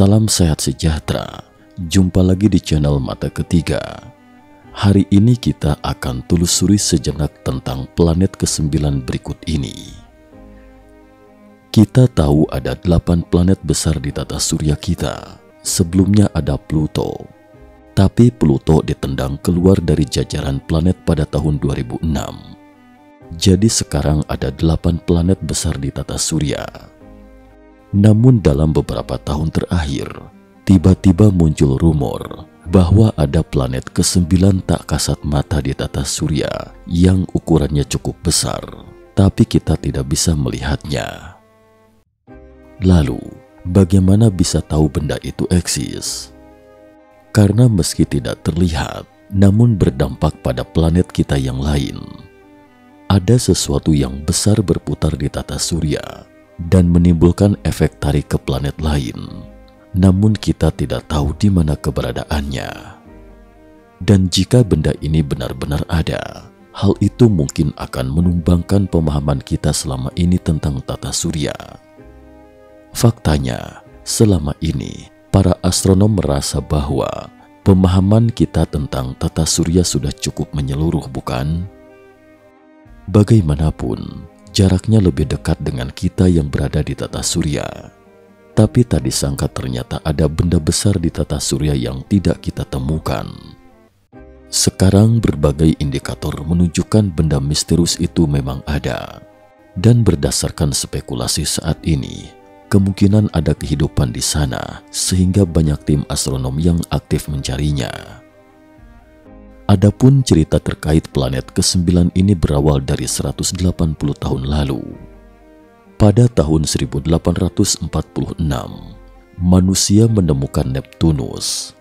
Salam sehat sejahtera. Jumpa lagi di channel Mata Ketiga. Hari ini kita akan telusuri sejenak tentang planet ke-9 berikut ini. Kita tahu ada 8 planet besar di tata surya kita. Sebelumnya ada Pluto. Tapi Pluto ditendang keluar dari jajaran planet pada tahun 2006. Jadi sekarang ada 8 planet besar di tata surya. Namun dalam beberapa tahun terakhir, tiba-tiba muncul rumor bahwa ada planet ke-9 tak kasat mata di tata surya yang ukurannya cukup besar, tapi kita tidak bisa melihatnya. Lalu, bagaimana bisa tahu benda itu eksis? Karena meski tidak terlihat, namun berdampak pada planet kita yang lain. Ada sesuatu yang besar berputar di tata surya dan menimbulkan efek tarik ke planet lain. Namun kita tidak tahu di mana keberadaannya. Dan jika benda ini benar-benar ada, hal itu mungkin akan menumbangkan pemahaman kita selama ini tentang tata surya. Faktanya, selama ini para astronom merasa bahwa pemahaman kita tentang tata surya sudah cukup menyeluruh, bukan? Bagaimanapun, jaraknya lebih dekat dengan kita yang berada di tata surya. Tapi tak disangka ternyata ada benda besar di tata surya yang tidak kita temukan. Sekarang berbagai indikator menunjukkan benda misterius itu memang ada. Dan berdasarkan spekulasi saat ini, kemungkinan ada kehidupan di sana sehingga banyak tim astronom yang aktif mencarinya. Adapun cerita terkait planet ke-9 ini berawal dari 180 tahun lalu. Pada tahun 1846, manusia menemukan Neptunus.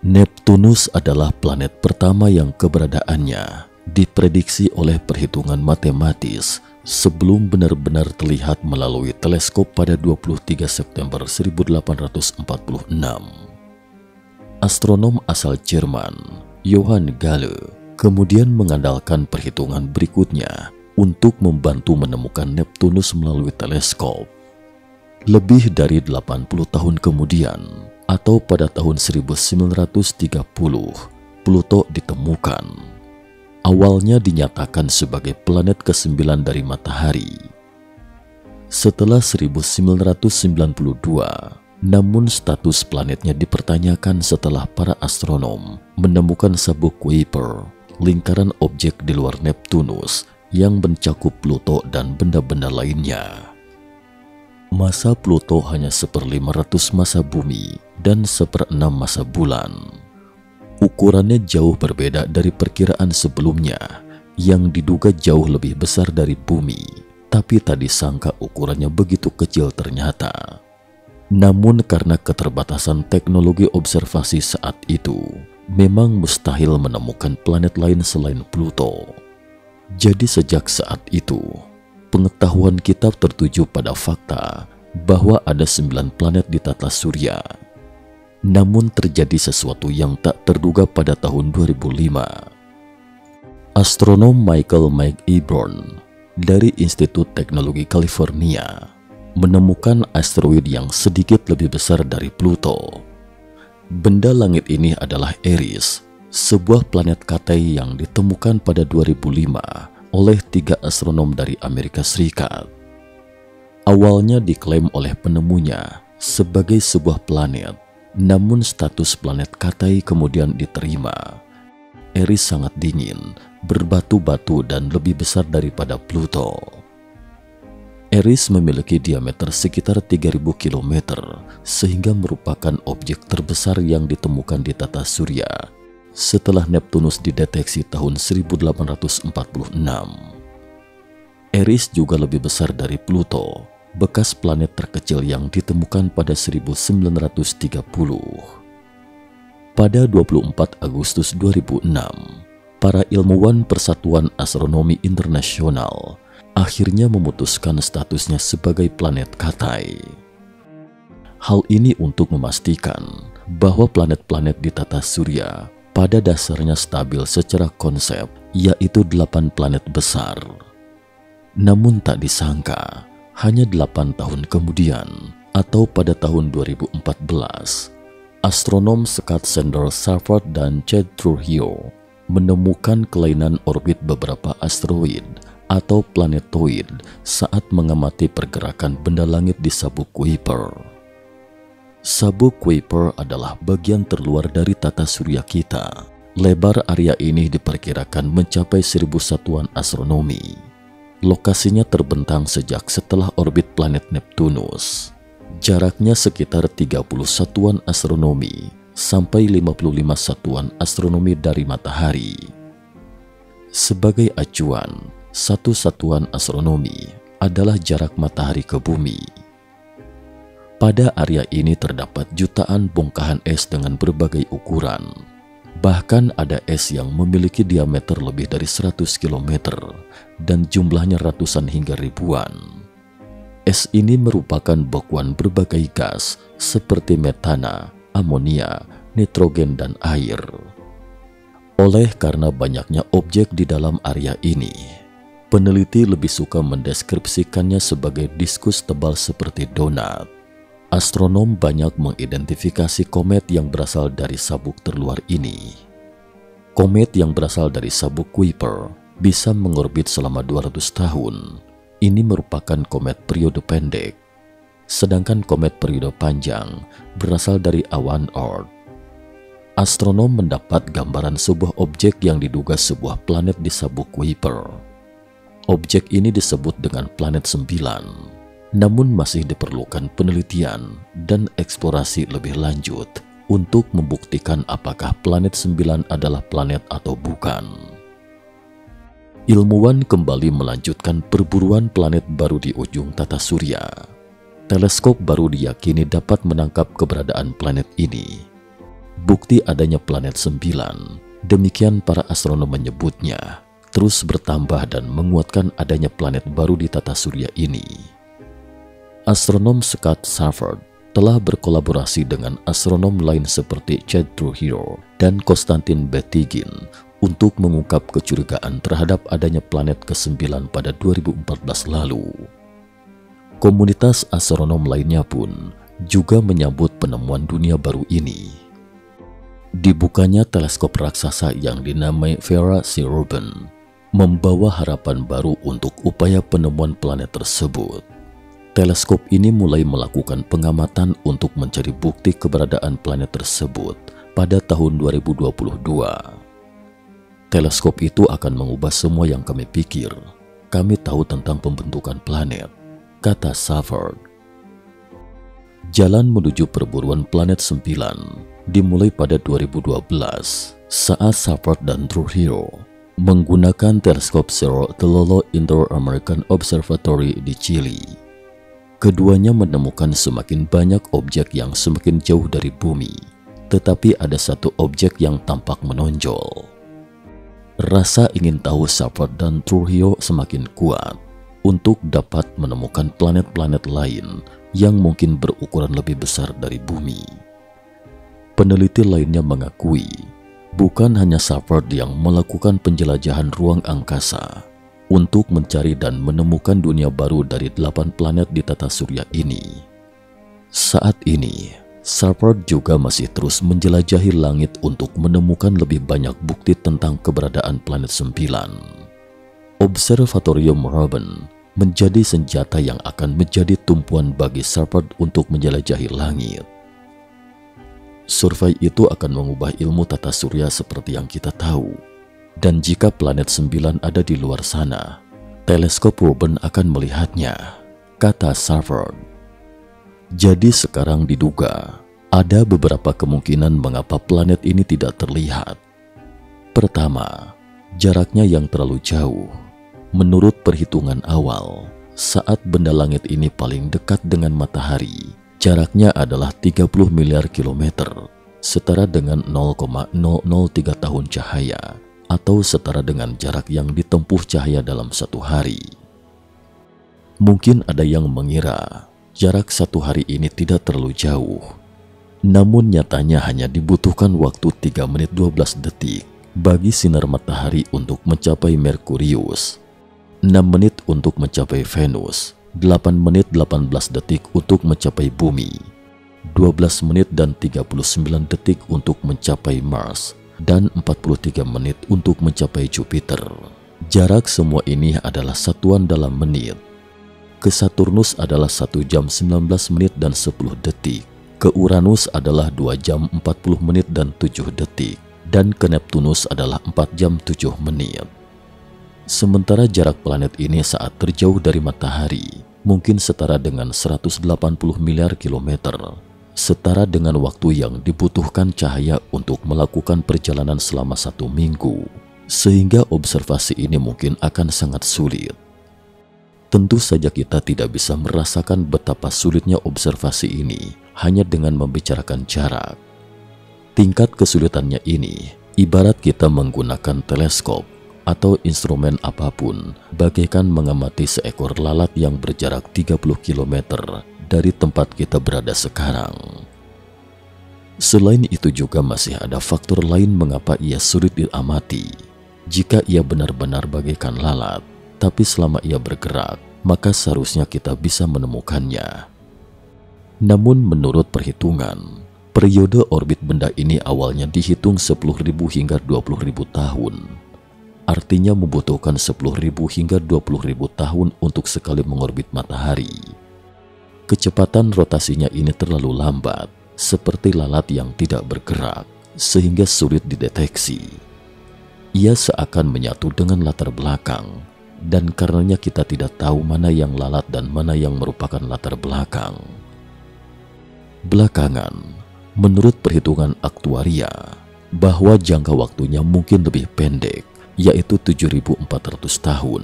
Neptunus adalah planet pertama yang keberadaannya diprediksi oleh perhitungan matematis sebelum benar-benar terlihat melalui teleskop pada 23 September 1846. Astronom asal Jerman, Johann Galle, kemudian mengandalkan perhitungan berikutnya untuk membantu menemukan Neptunus melalui teleskop. Lebih dari 80 tahun kemudian, atau pada tahun 1930, Pluto ditemukan. Awalnya dinyatakan sebagai planet ke-9 dari matahari. Setelah 1992, namun status planetnya dipertanyakan setelah para astronom menemukan sabuk Kuiper, lingkaran objek di luar Neptunus yang mencakup Pluto dan benda-benda lainnya. Massa Pluto hanya 1/500 massa bumi dan 1/6 massa bulan. Ukurannya jauh berbeda dari perkiraan sebelumnya yang diduga jauh lebih besar dari bumi, tapi tak disangka ukurannya begitu kecil ternyata. Namun karena keterbatasan teknologi observasi saat itu, memang mustahil menemukan planet lain selain Pluto. Jadi sejak saat itu, pengetahuan kita tertuju pada fakta bahwa ada 9 planet di tata surya. Namun terjadi sesuatu yang tak terduga pada tahun 2005. Astronom Michael McEborn dari Institut Teknologi California menemukan asteroid yang sedikit lebih besar dari Pluto. Benda langit ini adalah Eris, sebuah planet Katei yang ditemukan pada 2005 oleh 3 astronom dari Amerika Serikat. Awalnya diklaim oleh penemunya sebagai sebuah planet, namun status planet Katei kemudian diterima. Eris sangat dingin, berbatu-batu dan lebih besar daripada Pluto. Eris memiliki diameter sekitar 3.000 km, sehingga merupakan objek terbesar yang ditemukan di tata surya setelah Neptunus dideteksi tahun 1846. Eris juga lebih besar dari Pluto, bekas planet terkecil yang ditemukan pada 1930. Pada 24 Agustus 2006, para ilmuwan Persatuan Astronomi Internasional akhirnya memutuskan statusnya sebagai planet Katei. Hal ini untuk memastikan bahwa planet-planet di tata surya pada dasarnya stabil secara konsep, yaitu 8 planet besar. Namun tak disangka, hanya 8 tahun kemudian, atau pada tahun 2014, astronom Scott Sanders Safford dan Chad Trujillo menemukan kelainan orbit beberapa asteroid atau planetoid saat mengamati pergerakan benda langit di sabuk Kuiper. Sabuk Kuiper adalah bagian terluar dari tata surya kita. Lebar area ini diperkirakan mencapai 1000 satuan astronomi. Lokasinya terbentang sejak setelah orbit planet Neptunus. Jaraknya sekitar 30 satuan astronomi sampai 55 satuan astronomi dari matahari. Sebagai acuan, satu satuan astronomi adalah jarak matahari ke bumi. Pada area ini terdapat jutaan bongkahan es dengan berbagai ukuran. Bahkan ada es yang memiliki diameter lebih dari 100 km dan jumlahnya ratusan hingga ribuan. Es ini merupakan bekuan berbagai gas seperti metana, amonia, nitrogen, dan air. Oleh karena banyaknya objek di dalam area ini, peneliti lebih suka mendeskripsikannya sebagai diskus tebal seperti donat. Astronom banyak mengidentifikasi komet yang berasal dari sabuk terluar ini. Komet yang berasal dari sabuk Kuiper bisa mengorbit selama 200 tahun. Ini merupakan komet periode pendek. Sedangkan komet periode panjang berasal dari awan Oort. Astronom mendapat gambaran sebuah objek yang diduga sebuah planet di sabuk Kuiper. Objek ini disebut dengan planet 9. Namun masih diperlukan penelitian dan eksplorasi lebih lanjut untuk membuktikan apakah planet 9 adalah planet atau bukan. Ilmuwan kembali melanjutkan perburuan planet baru di ujung tata surya. Teleskop baru diyakini dapat menangkap keberadaan planet ini. Bukti adanya planet 9, demikian para astronom menyebutnya, terus bertambah dan menguatkan adanya planet baru di tata surya ini. Astronom Scott Safford telah berkolaborasi dengan astronom lain seperti Chad Trujillo dan Konstantin Batygin untuk mengungkap kecurigaan terhadap adanya planet ke-9 pada 2014 lalu. Komunitas astronom lainnya pun juga menyambut penemuan dunia baru ini. Dibukanya teleskop raksasa yang dinamai Vera C. Rubin membawa harapan baru untuk upaya penemuan planet tersebut. Teleskop ini mulai melakukan pengamatan untuk mencari bukti keberadaan planet tersebut pada tahun 2022. Teleskop itu akan mengubah semua yang kami pikir. Kami tahu tentang pembentukan planet, kata Safford. Jalan menuju perburuan planet 9 dimulai pada 2012 saat Safford dan Trujillo menggunakan teleskop Cerro Tololo Inter-American Observatory di Chili. Keduanya menemukan semakin banyak objek yang semakin jauh dari bumi, tetapi ada satu objek yang tampak menonjol. Rasa ingin tahu Safford dan Trujillo semakin kuat untuk dapat menemukan planet-planet lain yang mungkin berukuran lebih besar dari bumi. Peneliti lainnya mengakui, bukan hanya Safford yang melakukan penjelajahan ruang angkasa untuk mencari dan menemukan dunia baru dari 8 planet di tata surya ini. Saat ini, Safford juga masih terus menjelajahi langit untuk menemukan lebih banyak bukti tentang keberadaan planet 9. Observatorium Rubin menjadi senjata yang akan menjadi tumpuan bagi Safford untuk menjelajahi langit. Survei itu akan mengubah ilmu tata surya seperti yang kita tahu. Dan jika planet 9 ada di luar sana, teleskop Rubin akan melihatnya, kata Safford. Jadi sekarang diduga, ada beberapa kemungkinan mengapa planet ini tidak terlihat. Pertama, jaraknya yang terlalu jauh. Menurut perhitungan awal, saat benda langit ini paling dekat dengan matahari, jaraknya adalah 30 miliar kilometer, setara dengan 0,003 tahun cahaya, atau setara dengan jarak yang ditempuh cahaya dalam satu hari. Mungkin ada yang mengira jarak satu hari ini tidak terlalu jauh. Namun nyatanya hanya dibutuhkan waktu 3 menit 12 detik bagi sinar matahari untuk mencapai Merkurius, 6 menit untuk mencapai Venus, 8 menit 18 detik untuk mencapai bumi, 12 menit dan 39 detik untuk mencapai Mars, dan 43 menit untuk mencapai Jupiter. Jarak semua ini adalah satuan dalam menit. Ke Saturnus adalah 1 jam 19 menit dan 10 detik. Ke Uranus adalah 2 jam 40 menit dan 7 detik. Dan ke Neptunus adalah 4 jam 7 menit. Sementara jarak planet ini saat terjauh dari matahari mungkin setara dengan 180 miliar kilometer, setara dengan waktu yang dibutuhkan cahaya untuk melakukan perjalanan selama 1 minggu, sehingga observasi ini mungkin akan sangat sulit. Tentu saja kita tidak bisa merasakan betapa sulitnya observasi ini hanya dengan membicarakan jarak. Tingkat kesulitannya ini ibarat kita menggunakan teleskop atau instrumen apapun, bagaikan mengamati seekor lalat yang berjarak 30 km dari tempat kita berada sekarang. Selain itu juga masih ada faktor lain mengapa ia sulit diamati. Jika ia benar-benar bagaikan lalat, tapi selama ia bergerak, maka seharusnya kita bisa menemukannya. Namun menurut perhitungan, periode orbit benda ini awalnya dihitung 10.000 hingga 20.000 tahun. Artinya membutuhkan 10.000 hingga 20.000 tahun untuk sekali mengorbit matahari. Kecepatan rotasinya ini terlalu lambat, seperti lalat yang tidak bergerak, sehingga sulit dideteksi. Ia seakan menyatu dengan latar belakang, dan karenanya kita tidak tahu mana yang lalat dan mana yang merupakan latar belakang. Belakangan, menurut perhitungan aktuaria, bahwa jangka waktunya mungkin lebih pendek, yaitu 7.400 tahun.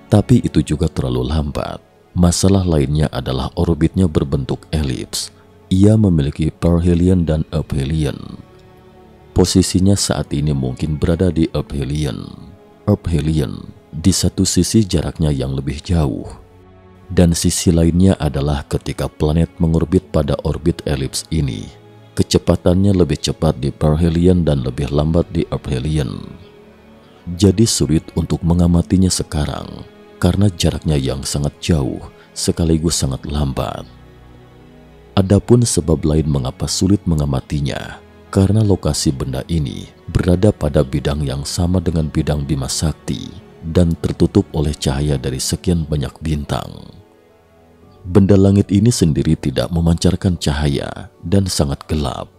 Tapi itu juga terlalu lambat. Masalah lainnya adalah orbitnya berbentuk elips. Ia memiliki perihelion dan aphelion. Posisinya saat ini mungkin berada di aphelion. Aphelion, di satu sisi jaraknya yang lebih jauh, dan sisi lainnya adalah ketika planet mengorbit pada orbit elips ini, kecepatannya lebih cepat di perihelion dan lebih lambat di aphelion. Jadi sulit untuk mengamatinya sekarang karena jaraknya yang sangat jauh sekaligus sangat lambat. Adapun sebab lain mengapa sulit mengamatinya, karena lokasi benda ini berada pada bidang yang sama dengan bidang Bima Sakti dan tertutup oleh cahaya dari sekian banyak bintang. Benda langit ini sendiri tidak memancarkan cahaya dan sangat gelap.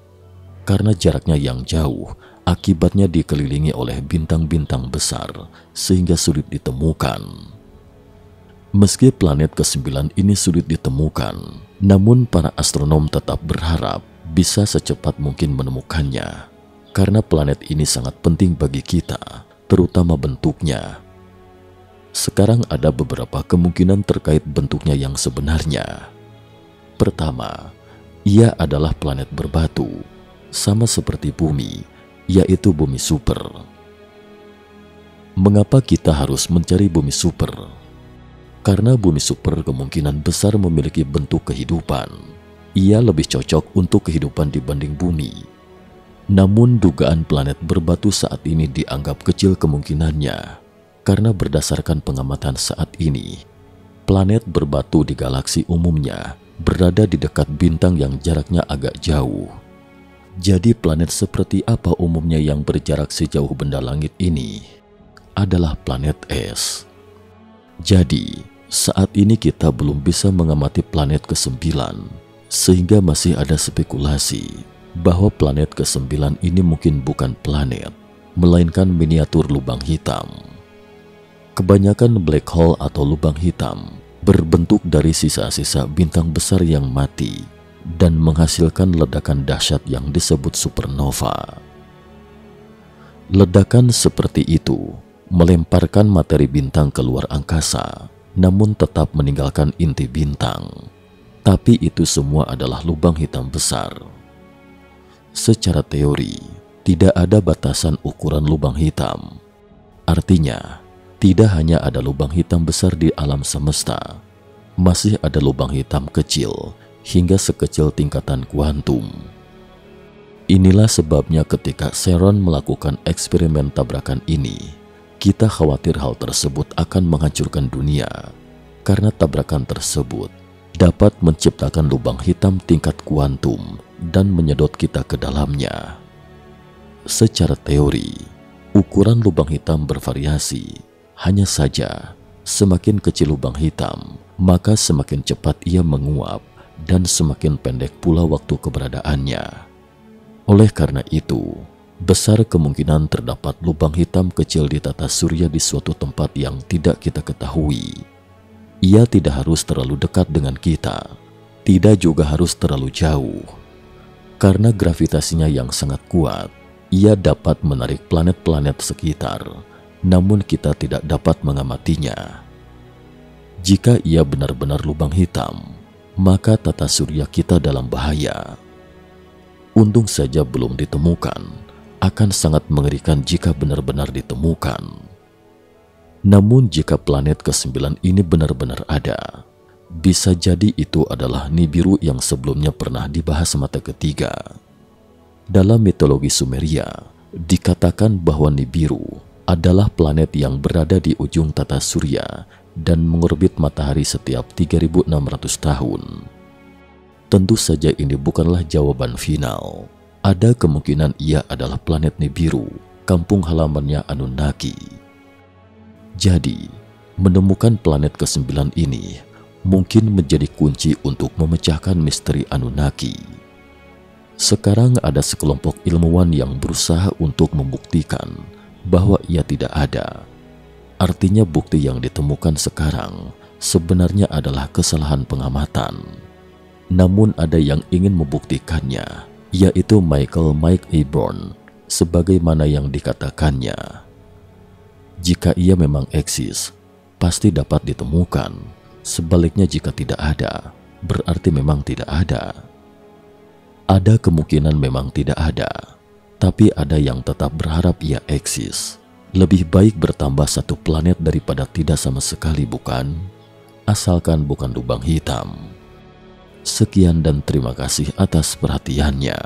Karena jaraknya yang jauh, akibatnya dikelilingi oleh bintang-bintang besar sehingga sulit ditemukan. Meski planet ke-9 ini sulit ditemukan, namun para astronom tetap berharap bisa secepat mungkin menemukannya. Karena planet ini sangat penting bagi kita, terutama bentuknya. Sekarang ada beberapa kemungkinan terkait bentuknya yang sebenarnya. Pertama, ia adalah planet berbatu, sama seperti bumi, yaitu bumi super. Mengapa kita harus mencari bumi super? Karena bumi super kemungkinan besar memiliki bentuk kehidupan. Ia lebih cocok untuk kehidupan dibanding bumi. Namun dugaan planet berbatu saat ini dianggap kecil kemungkinannya. Karena berdasarkan pengamatan saat ini, planet berbatu di galaksi umumnya berada di dekat bintang yang jaraknya agak jauh. Jadi planet seperti apa umumnya yang berjarak sejauh benda langit ini? Adalah planet es. Jadi, saat ini kita belum bisa mengamati planet ke-9, sehingga masih ada spekulasi bahwa planet ke-9 ini mungkin bukan planet, melainkan miniatur lubang hitam. Kebanyakan black hole atau lubang hitam berbentuk dari sisa-sisa bintang besar yang mati dan menghasilkan ledakan dahsyat yang disebut supernova. Ledakan seperti itu melemparkan materi bintang keluar angkasa, namun tetap meninggalkan inti bintang. Tapi itu semua adalah lubang hitam besar. Secara teori, tidak ada batasan ukuran lubang hitam. Artinya, tidak hanya ada lubang hitam besar di alam semesta, masih ada lubang hitam kecil hingga sekecil tingkatan kuantum. Inilah sebabnya ketika CERN melakukan eksperimen tabrakan ini, kita khawatir hal tersebut akan menghancurkan dunia. karena tabrakan tersebut dapat menciptakan lubang hitam tingkat kuantum dan menyedot kita ke dalamnya. Secara teori, ukuran lubang hitam bervariasi. Hanya saja, semakin kecil lubang hitam, maka semakin cepat ia menguap dan semakin pendek pula waktu keberadaannya. Oleh karena itu, besar kemungkinan terdapat lubang hitam kecil di tata surya di suatu tempat yang tidak kita ketahui. Ia tidak harus terlalu dekat dengan kita, tidak juga harus terlalu jauh. Karena gravitasinya yang sangat kuat, ia dapat menarik planet-planet sekitar, namun kita tidak dapat mengamatinya. Jika ia benar-benar lubang hitam, maka tata surya kita dalam bahaya. Untung saja belum ditemukan, akan sangat mengerikan jika benar-benar ditemukan. Namun jika planet ke-9 ini benar-benar ada, bisa jadi itu adalah Nibiru yang sebelumnya pernah dibahas mata ketiga. Dalam mitologi Sumeria, dikatakan bahwa Nibiru adalah planet yang berada di ujung tata surya dan mengorbit matahari setiap 3.600 tahun. Tentu saja ini bukanlah jawaban final. Ada kemungkinan ia adalah planet Nibiru, kampung halamannya Anunnaki. Jadi, menemukan planet ke-9 ini mungkin menjadi kunci untuk memecahkan misteri Anunnaki. Sekarang ada sekelompok ilmuwan yang berusaha untuk membuktikan bahwa ia tidak ada. Artinya bukti yang ditemukan sekarang sebenarnya adalah kesalahan pengamatan. Namun ada yang ingin membuktikannya, yaitu Michael Mike Eborn, sebagaimana yang dikatakannya. Jika ia memang eksis, pasti dapat ditemukan. Sebaliknya jika tidak ada, berarti memang tidak ada. Ada kemungkinan memang tidak ada, tapi ada yang tetap berharap ia eksis. Lebih baik bertambah satu planet daripada tidak sama sekali, bukan? Asalkan bukan lubang hitam. Sekian dan terima kasih atas perhatiannya.